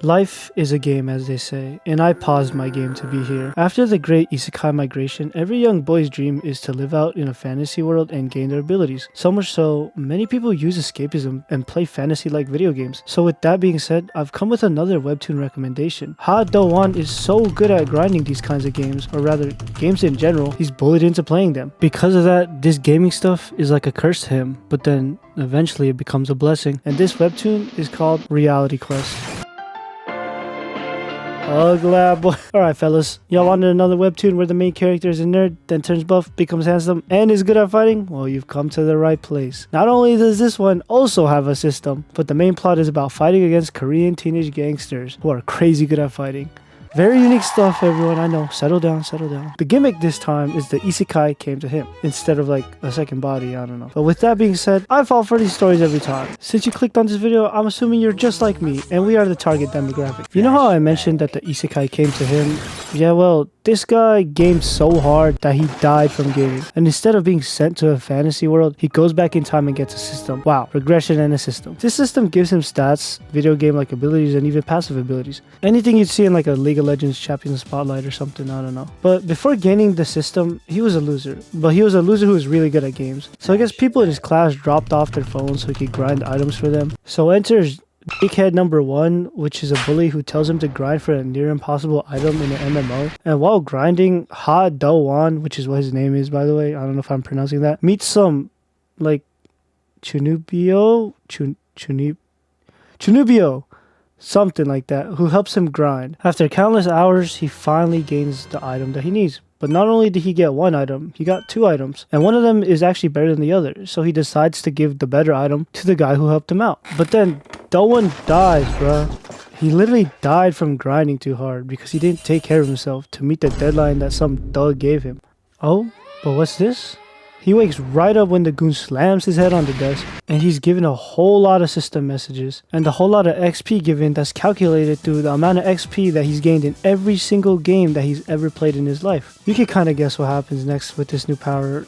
Life is a game, as they say, and I paused my game to be here. After the great isekai migration, every young boy's dream is to live out in a fantasy world and gain their abilities. So much so, many people use escapism and play fantasy-like video games. So with that being said, I've come with another webtoon recommendation. Ha Do-won is so good at grinding these kinds of games, or rather, games in general, he's bullied into playing them. Because of that, this gaming stuff is like a curse to him, but then eventually it becomes a blessing. And this webtoon is called Reality Quest. Ugly boy. Alright fellas, y'all wanted another webtoon where the main character is a nerd, then turns buff, becomes handsome, and is good at fighting? Well, you've come to the right place. Not only does this one also have a system, but the main plot is about fighting against Korean teenage gangsters who are crazy good at fighting. Very unique stuff, everyone, I know. Settle down, settle down. The gimmick this time is the Isekai Came To Him, instead of like a second body, I don't know. But with that being said, I fall for these stories every time. Since you clicked on this video, I'm assuming you're just like me, and we are the target demographic. You know how I mentioned that the Isekai Came To Him? Yeah, well, this guy gamed so hard that he died from gaming. And instead of being sent to a fantasy world, he goes back in time and gets a system. Wow, regression and a system. This system gives him stats, video game-like abilities, and even passive abilities. Anything you'd see in like a League of Legends Champions Spotlight or something, I don't know. But before gaining the system, he was a loser. But he was a loser who was really good at games. So I guess people in his class dropped off their phones so he could grind items for them. So enters Dickhead number 1, which is a bully who tells him to grind for a near impossible item in an MMO. And while grinding, Ha Do-won, which is what his name is by the way, I don't know if I'm pronouncing that, meets some like Chunubio, something like that, who helps him grind. After countless hours, he finally gains the item that he needs. But not only did he get one item, he got 2 items. And one of them is actually better than the other. So he decides to give the better item to the guy who helped him out. But then Do-won dies, bruh. He literally died from grinding too hard because he didn't take care of himself to meet the deadline that some thug gave him. Oh, but what's this? He wakes right up when the goon slams his head on the desk, and he's given a whole lot of system messages and a whole lot of XP given that's calculated through the amount of XP that he's gained in every single game that he's ever played in his life. You can kind of guess what happens next with this new power.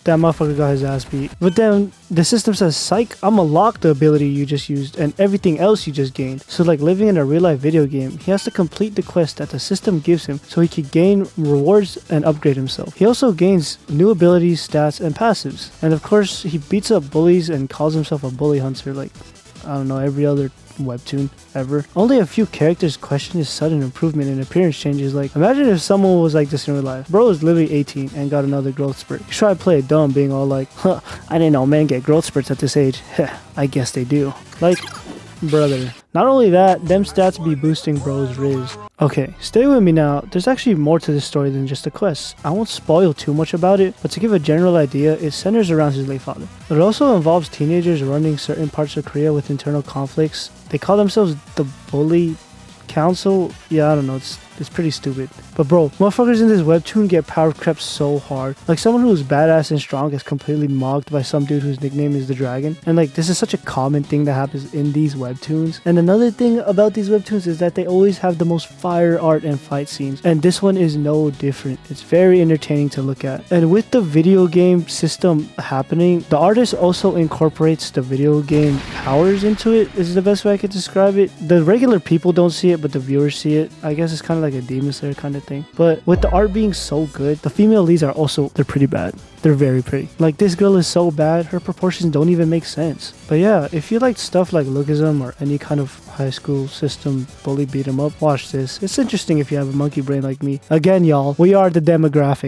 That motherfucker got his ass beat. But then the system says, psych, I'ma lock the ability you just used and everything else you just gained. So like living in a real life video game, he has to complete the quest that the system gives him so he can gain rewards and upgrade himself. He also gains new abilities, stats, and passives. And of course, he beats up bullies and calls himself a bully hunter like, I don't know, every other webtoon ever. Only a few characters question his sudden improvement and appearance changes. Like, imagine if someone was like this in real life. Bro is literally 18 and got another growth spurt. You try to play it dumb, being all like, huh, I didn't know men get growth spurts at this age. Heh, I guess they do. Like, brother. Not only that, them stats be boosting bro's riz. Okay, stay with me now. There's actually more to this story than just a quest. I won't spoil too much about it, but to give a general idea, it centers around his late father. It also involves teenagers running certain parts of Korea with internal conflicts. They call themselves the Bully Council. Yeah, I don't know, it's pretty stupid. But bro, motherfuckers in this webtoon get power crept so hard. Like someone who's badass and strong is completely mocked by some dude whose nickname is the Dragon. And like this is such a common thing that happens in these webtoons. And another thing about these webtoons is that they always have the most fire art and fight scenes. And this one is no different. It's very entertaining to look at. And with the video game system happening, the artist also incorporates the video game powers into it, is the best way I could describe it. The regular people don't see it, but the viewers see it. I guess it's kind of like a Demon Slayer kind of thing. But with the art being so good, the female leads are also, they're pretty bad. They're very pretty. Like this girl is so bad, her proportions don't even make sense. But yeah, if you like stuff like Lookism or any kind of high school system bully beat 'em up, watch this. It's interesting if you have a monkey brain like me. Again, y'all, we are the demographic.